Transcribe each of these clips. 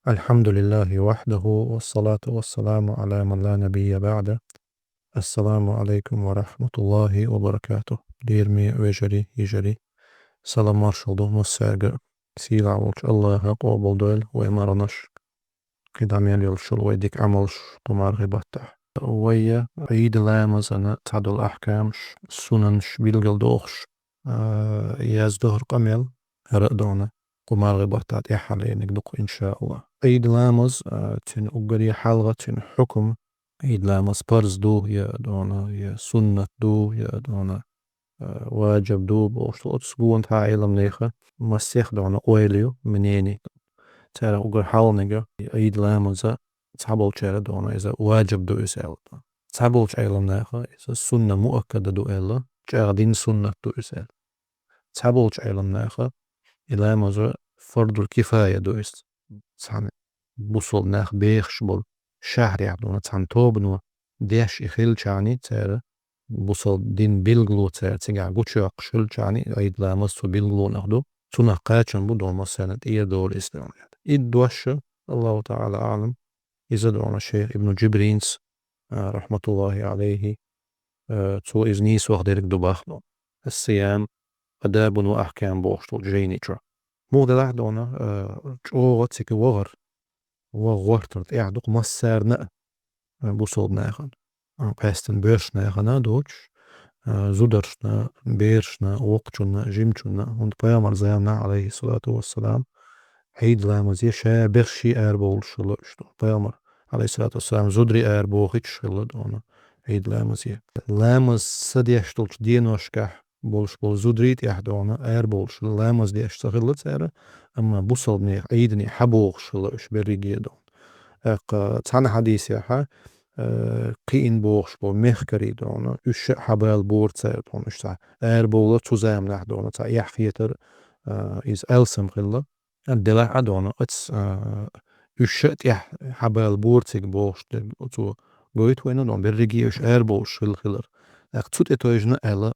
الحمد لله وحده والصلاة والسلام على من لا نبي بعده. السلام عليكم ورحمة الله وبركاته. ديرمي ويجري يجري سلام مارشالدو مساقة سيلا والش الله قابل دول ومرنش قدام يلشل ويديك عملش قمار غبطح ويا عيد لامز أنا تعدل الأحكامش سننش بيلقل دوخش يازدهر قميل هرقدونا قمار غبطات يحالي نقدق إن شاء الله. عيد لامز تن أقري حلغة تن حكم عيد لامز برز دو يا دونا يا سنة دو يا دونا واجب دو بوشتو تسقون تا علم نيخة مسيخ دونا أويليو منيني ترى أقر حال نيجا عيد لامز تعبول شير دونا إذا واجب دو يسأل تعبول علم نيخة إذا سنة مؤكدة دو إلا جاء دين سنة دو يسأل تعبول علم نيخة إلا مزر فرض الكفاية دو إست تعني بوصل ناخ بيخش بول شهر يعدونا تعني توبنو ديش إخيل تعني تارا بوصل دين بيلغلو تارا تيجا قوشي أقشل تعني عيد لامز تو بيلغلو ناخدو تنا قاتشن بدون مسانة إيا دول إسترون إيد دوش الله تعالى أعلم إذا دونا شيخ ابن جبرينس رحمة الله عليه تو إزنيس وغديرك دباخدو الصيام أداب وأحكام بوشتو جيني ترى مو ده دونا جوغت سيك وغورترت إعدوك مسارنا بوصل ناخن باستن بيرش ناخنا دوش زودرشنا بيرشنا وقتشنا جيمشنا und بيامر زيامنا عليه الصلاة والسلام عيد لامزي شا برشي أربول شلوشتو بيامر عليه الصلاة والسلام زودري أربوخيتش شلدونا عيد لامزي لامز سديشتولش دينوشكح بولش بول زودريت يحدونا بولش لامز دي اشتغلت سارة أما بوصل نيخ عيدني حبوغ شلوش بريجيدون تانا حديث يحا قين بوغش بو ميخكري دونا اش حبال بورت سير دونش تا بولا تزام نحدونا تا يحفيتر إز ألسم غلا الدلاع دونا اتس اش تيح حبال بورتك بوغش تو قويت وينو دون بريجيوش بولش الخلر توت اتوجنا ألا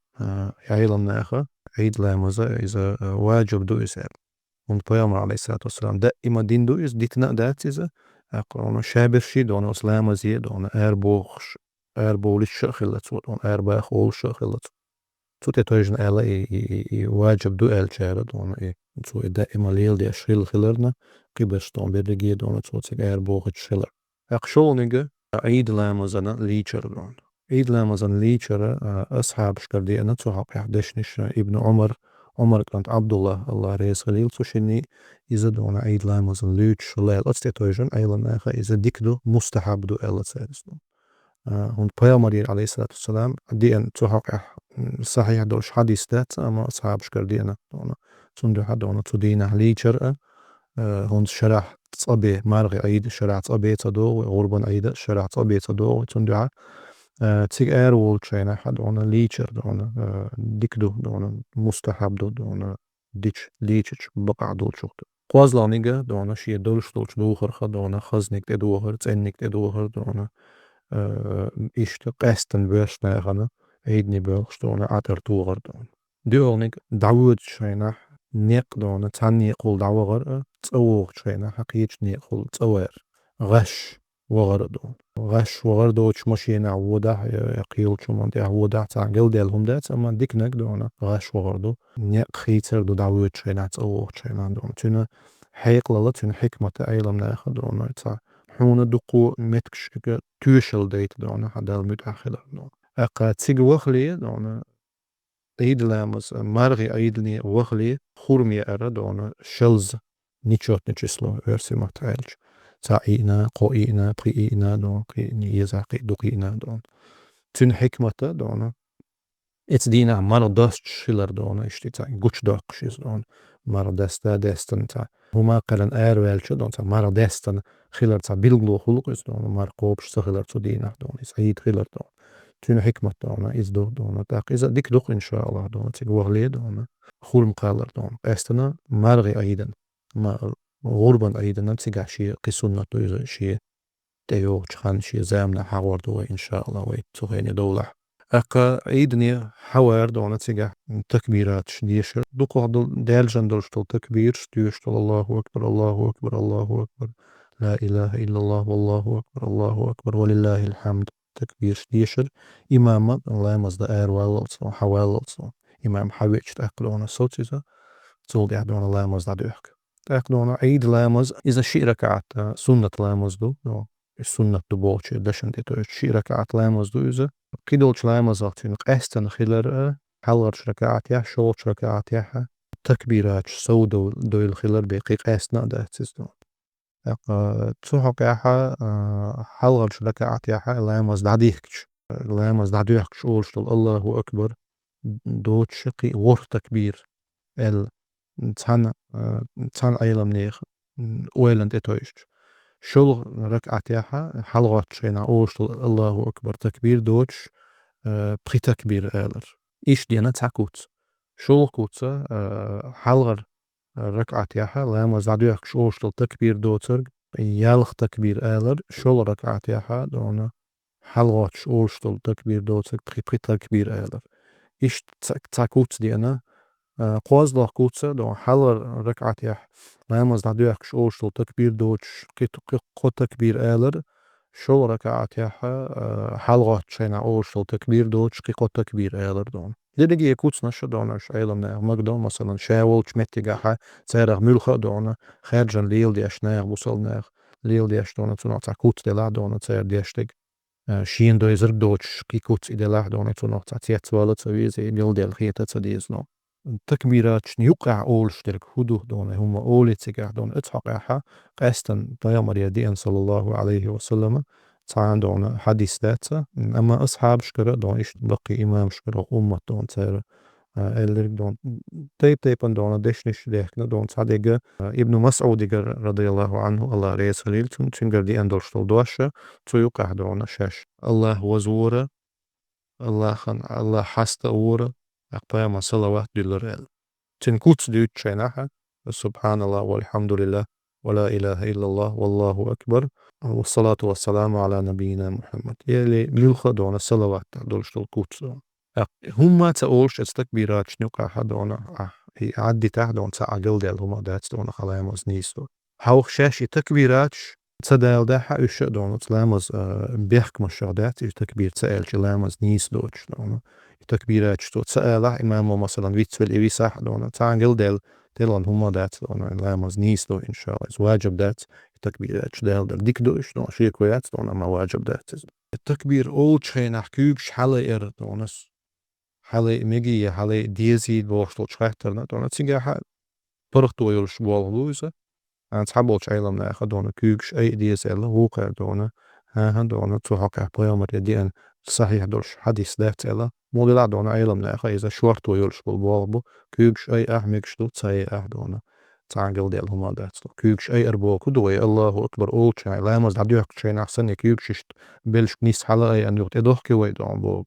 يعيلم ناخا عيد لامزا إذا واجب دو إسال und بيامر عليه الصلاة والسلام دائما دين دو إس ديتنا دات إذا أقرأنا شابر شي دون أسلام زي دون بوغش بولش خلت دون باخ ولش خلت توت اتوجنا ألا واجب دو إل شارة دون تو دائما ليل دي أشغل خلرنا قبش دون بريجي دون توتك بوغش خلر أقشول نيجا عيد لامزنا ليشر دون عيد لامزن ليشر أصحاب شكردي أنا تحق يحدشنش ابن عمر كانت عبد الله رئيس خليل تشني إذا دون عيد لامزن ليش ليل أستيتوجن أيضا ناخا إذا ديكدو مستحب دو ألا سادسون هون بيامر عليه الصلاة والسلام دي أن تحق صحيح دوش حديث دات أما أصحاب شكردي أنا دون تندو حد دون تدينا ليشر هون شرح تصبي مارغي عيد شرح تصبي تدو غربا عيد شرح تصبي تدو تندو تيج وولتشينا حد دونا ليتشر دونا ديكدو دونا مستحب دونا ديتش ليتش بقع دول شوكت قوازلانيجا دونا شي دولش دولش دوخر خدونا خزنك تدوخر تسنك تدوخر دونا إشت قاستن بيرشنا غنا عيدني بيرش دونا عطر توغر دونا ديولنيك دعوت شينا نيق دونا تاني قول دعوغر تصوغ شينا حقيقش نيق قول تصوغر غش وغردون غش وغردوش مشينا وده يقيل شو من ده وده تعقل ديلهم ده أما ديك نقدونا غش وغردو نيق خيتر دو دعوت شينا تصوغ شينا دون تنا حيق للا حكمة أيلم ناخدونا تا حون دقو متكش توشل ديت دونا حدا المتأخر دون أقا تيج وخلي دونا عيد لامز مرغي عيدني وخلي خورمي أرى دونا شلز نيشوت نجسلو ورسي متعالج تعينا قوئنا قيئنا دون قيئني يزاقي دقيئنا دون تن حكمة دون اتدينا مردست شلر دون اشتي تا قوش داقشيز دون مردستا دستن تا هما قلن والش دون تا مردستن خلر تا بلغلو خلقس دون مرقوبش سخلر تو دينا دون سعيد خلر دون تن حكمة دون إز دون تاق إذا ديك دق إن شاء الله دون تقوغلي دون خورم قالر دون استنا مرغي أيضا ما غربا أيضا نتسيقع شيء قصونا تويزا شيء تيوغ چخان شيء زامنا حوار دو إن شاء الله ويتوغيني دولة أكا عيدني حوار دو نتسيقع تكبيرات شديشر دوكو ديالجان دولشتل تكبير شديشتل الله أكبر الله أكبر الله أكبر لا إله إلا الله والله أكبر الله أكبر ولله الحمد تكبير ديشر إمام الله مزد والصو حوالصو إمام حويج تأكلون الصوتيزا تولد يعدون الله مزد دوحك تأكلون عيد لامز إذا شي ركعت سنة لامز دو السنة دو بوچ دشن دي شي ركعت لامز دو إذا قيدولش لامز أختين قاستن خلر حلغرش ركعت يح شوش ركعت يح تكبيرات سودو دو الخلر بيقي قاستنا داتس دو تسوحك ياها حلغرش ركعت يح لامز دعديكش لامز دعديكش أولشتل الله أكبر دوت شقي غور تكبير ال تسان أيلم نيخ ويلند إتويش شل ركعت ياها حلغات شينا أوشتل الله أكبر تكبير دوتش بخي تكبير آلر إيش دينا تاكوت شل كوتسا حلغر ركعت ياها لما زادوك شوشتل تكبير دوتر يالخ تكبير آلر شل ركعت ياها دونا حلغات شوشتل تكبير دوتر بخي تكبير آلر إيش تاكوت دينا قواز الله كوتسا دو حلر ركعت يح لما زادوك شوشتل تكبير دوتش قو تكبير آلر شو ركعت يح حلغات شينا أوشتل تكبير دوتش قو تكبير آلر دون لديجي كوتس نشا دونا شايلم مقدون مثلا شاول شمتيجاها تسيرغ ملخا دونا خارجن ليل ديش ناغ بوصل ناغ ليل ديش دونا تنو تا كوتس دي لا دونا تسير ديشتيج شين دو يزرق دوتش قي كوتس إدي لا دونا تنو تا تيت والد سويزي ليل ديال خيطة تديز نو تكبيرات يقع أول شترك هدو دونا هم أولي تيجاه دونا اتحقاها قاستن طيامر يدين صلى الله عليه وسلم تعان دونا حديث ذاته أما أصحاب شكرا دون إيش بقي إمام شكرا أمة دون تير اللي دون تيبن دون دشنش ديكنا دون صادق ابن مسعود رضي الله عنه الله ريس خليل تنقر دي أندل شتول دوشة تيوقع دون شاش الله وزورة الله حست أورة أقبايا صلوات دلر تنكوت ديوت شيناها سبحان الله والحمد لله ولا إله إلا الله والله أكبر والصلاة والسلام على نبينا محمد يلي ملخة دون الصلوات دولش الكوت هم تقولش استكبيرات شنوكا حدونا عدي تحدون ساعة قلدي هما دات دون خلايمز نيسو هاوخ شاشي تكبيراتش تسدال داحا إيش دون تلامز بيحك مشاهدات تكبير تسأل تلامز نيس دوتش دون تكبيراتش تو تسأل إمامو مثلا ويتس في الإيوي صح دون تعان قلدي تلون هما دات دون لامز نيس دو إن شاء الله واجب دات تكبيراتش دال ديك دوش دون شي كويات دون أما واجب دات التكبير أول شيء نحكيوش حالي إر دونس حالي ميجي حالي ديزي بوشتل شخيترنا دون تيجا برختو يلش بوالغوزة أنا تحبولش أيلم ناخد دون كيوكش أي ديز إلا هو قير دون ها دون تحقق بيامر يدين صحيح دولش حديث دات إلا مولي لا دون أيلم ناخد إذا شورتو يلش بالبوالبو كيوكش أي أحميكش دو تساي دون تعانقل ديال هما دات كيوكش أي أربو كدوي الله أكبر أول شيء لا مز دعيوك شيء أحسن كيوكش بلش نيس حلا أن يوت إدوه كوي دون بو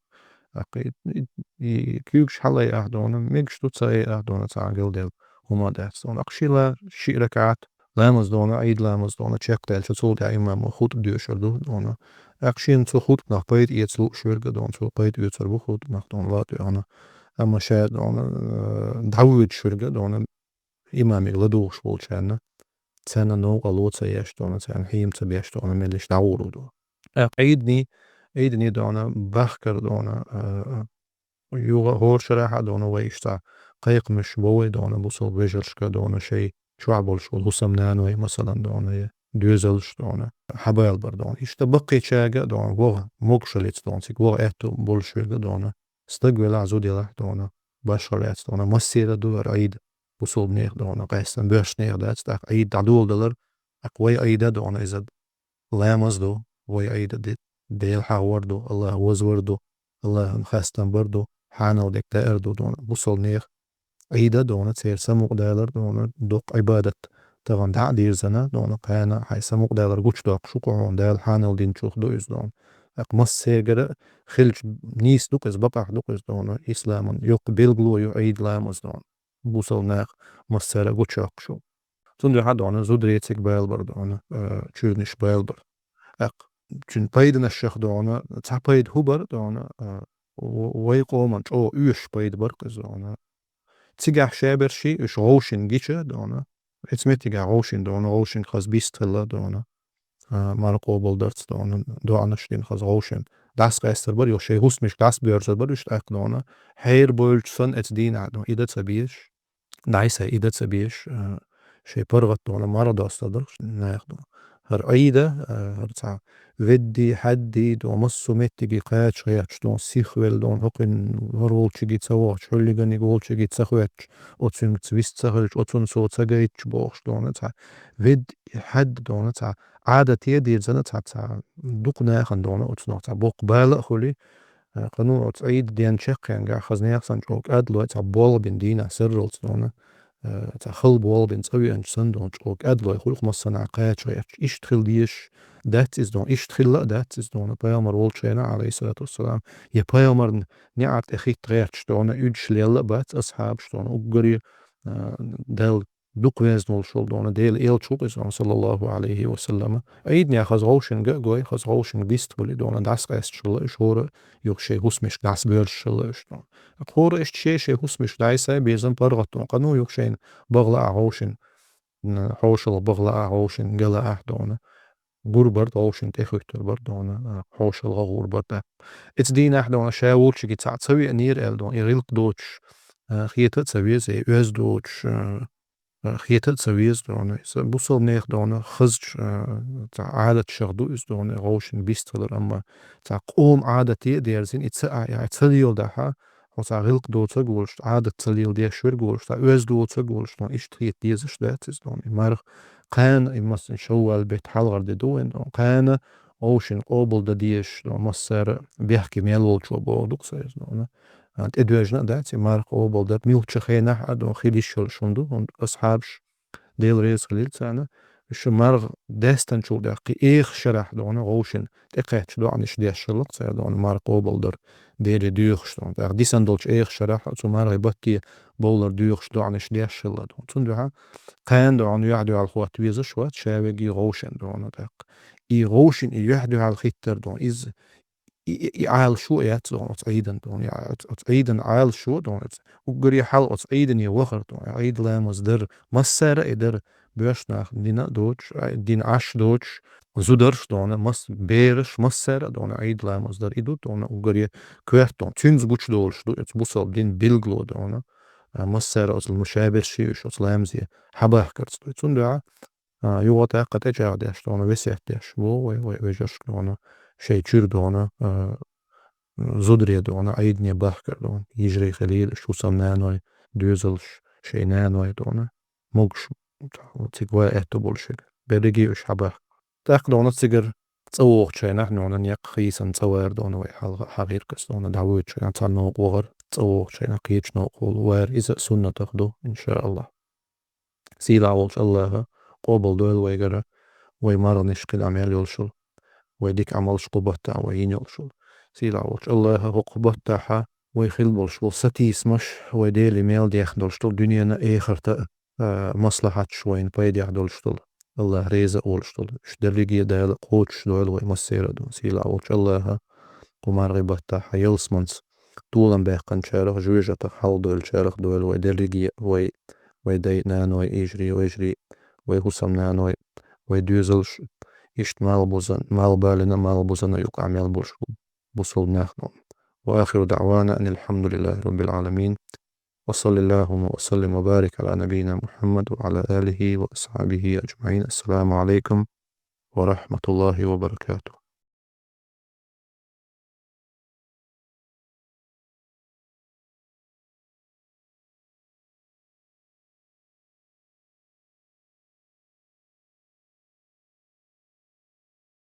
كيوكش حلا دون ميكش دو تساي دون تعانقل ديال هما دات دون أقشيلا شي ركعات لامز دونا عيد لامز دونا تشيك ديل شتول دي إمام خود ديوشر دونا أقشين تو خود نخ بيت يتسلو شورغ دون تو بيت يتسربو خود نخ دون لا دونا أما شاید دونا دعوید شورغ دونا إمامي لدوش بولشانا تسانا نو قلوت سياش دونا تسانا حيم تبيش دونا ملش دعورو دو عيدني دونا بخكر دونا يوغا هور شراحة دونا ويشتا قيق مش بوي دونا بوصل بيجرشكا دونا شي شعبول شول هسمنانوي مثلا دونا دوزلش دونا حبايل بر دونا إشتا بقي شاقا دونا وغا مقشليت دونا سيك وغا إحتو بولشوغا دونا استقبل عزو ديلا دونا باشرليت دونا مسيرة دور عيد وصول نيخ دونا قيستن بيرش نيخ دات ستاق عيد دعدول دلر أقوي عيدا دونا إزاد لامز دو وي عيدا ديل حاور دو الله وزور دو الله نخستن بردو حانا وديك تائر دو دونا وصول نيخ عيدا دونا تسير سموق دالر دونا دوق عبادة تغن دعدير زنا دونا قانا حي سموق دالر قوش دوق شقعون دال حانا ودين شوخ دو إز دون أقمص سيجر خلج نيس دوكز بقع دوكز دونا إسلاما يقبل glو يعيد لامز دون بوصل ناق مصيرة قوشاق شو تندو حدونا زودريتك بالبر دونا تشورنش بالبر أق چون بايدنا الشيخ دونا تا بايد هوبر دونا ويقومن او يوش بايد برقز دونا تيجا شابر شي اش روشن جيشة دونا اتسمتيجا روشن دونا روشن خاص بيستخلا دونا Marco Bolders دون دو أنشتين خزغوشن das geister bur yo şey husmiş das börse bur ist ek dona her bultson et din ado idet sabish nice idet sabish şey purgat dona marada astadır nayakdo her ayda her ta veddi haddi do masso metti gi qach qach don sikhvel don hoqin horol chigi tsawa chulligani gol chigi tsakhwet otsun twist tsakhel otsun so tsagait box dona ta ved had dona ta عادة يدي زنت حتى دقنا خندونا وتصنع بوق بالا خلي قانون تعيد ديان شق يعني قاع خزني أحسن جوك أدلو بول بين دينا سر وتصنعنا خل بول بين سوي أنج سندون جوك أدلو يخلق مصنع قاعد شوية إيش تخل ديش دات إز دون إيش تخل لا دات إز دون بيامر والشينا عليه الصلاة والسلام يا بيامر نعت أخي تغير شتونا يدش ليلا بات أصحاب شتونا وقري دل دوك ويزنول شول دونا ديل إيل شوق إسلام صلى الله عليه وسلم أيدني خزغوشن جوي خزغوشن بيست ولي دونا داس قاست شل شور يوخشي هسمش داس بيرش شل شتون خور إشت شي هسمش دايسة بيزن برغتون قانو يوخشين بغلا عوشن حوشل بغلا عوشن جلا أحدونا غربرت عوشن تخوتر بردونا حوشل غربرت إتس دين أحدونا شاول شي تاع تسوي نير إل دون يريلك دوتش خيتت سوي زي أز دوتش خيتت سويز دونه بوصل نيخ دونه خزج تاع عادة شغدو إس دونه غوشن بيستغلر أما تاع قوم عادة ديرزين يعني تسليل دها وتاع غلق دو تقولش عادة تسليل دير شوير قولش تاع أز دو تقولش دون إيش تخيت ديزش دات إس دونه مارخ قان يمسن شوال بيت حلغر دي دوين دون قان غوشن قوبل دا ديش دون مصر بيحكي ميلول شو بودوك سيز دونه أنت إدواجنا داتي مارك أوبل دات ميلتش خينا أدو خيليش شلشندو und أصحابش ديل ريز خليل سنة شو مارغ داستن شو دقي إيخ شرح دونا غوشن تقيتش دو عنش ديش شلق سيدون مارك أوبل در ديري ديوخش دون داق ديسن دولش إيخ شرح سو مارغ بكي بولر ديوخش دو عنش ديش شلق دون تندوها قان دو عنو يعدو على الخوات ويزش وات شاوغي غوشن دونا داق إي غوشن إي يحدو على الخيتر دون إز عال شو يات دون عيدن دون يا عيدن عال شو دون وقري حال عيدن يوخر دون عيد لا مصدر مسر إدر بيشنا دينا دوتش دين عش دوتش زودرش دون مس بيرش مسر دون عيد لا مصدر إدو دون وقري كويت دون تينز بوش دولش دو بوصل دين بيلغلو دون مسر أصل مشابه شيء أصل لامزي حباه كرت تون دعا يوغتا قد أجاعدش دون وسيحتش ويجش دون شيء تشير دونا زودري دونا عيدني بحكر دون يجري خليل شو سمنانوي دوزلش شيء نانوي دونا موقش تيقوا اهتو بولشك بريجي وش حبح تاق دونا تسيقر تصوغ شيء نحن نيق خيسا تصوير دونا وي حغير كس دونا دعويت شيء نتعلم وغر تصوغ شيء نقيتش نقول وير إذا سنة تاخدو إن شاء الله سيلا والش الله قوبل دول ويقرا ويمارنش قل عميل يلشل ويديك عمل شقبتا وين يلشل سيلا وش الله هو قبتها ويخل بلشل ستيس مش ويديلي ميل ديخ دلشل دنيانا اخرتا مصلحة شوين بايد يحدلشل الله ريزا اولشل شدرليجي دايل قوتش دويل ويمسيرا دون سيلا وش الله قمار غبتها يلسمنس طولا باقن شارخ جوجة حل دويل شارخ دويل ويدرليجي ويدي نانوي يجري ويجري ويهسم نانوي ويدوزلش إشت مال بالنا مال بوزنا يقع مال بوصل ناخدون وآخر دعوانا أن الحمد لله رب العالمين وصلى اللهم وسلم وبارك على نبينا محمد وعلى آله وأصحابه أجمعين السلام عليكم ورحمة الله وبركاته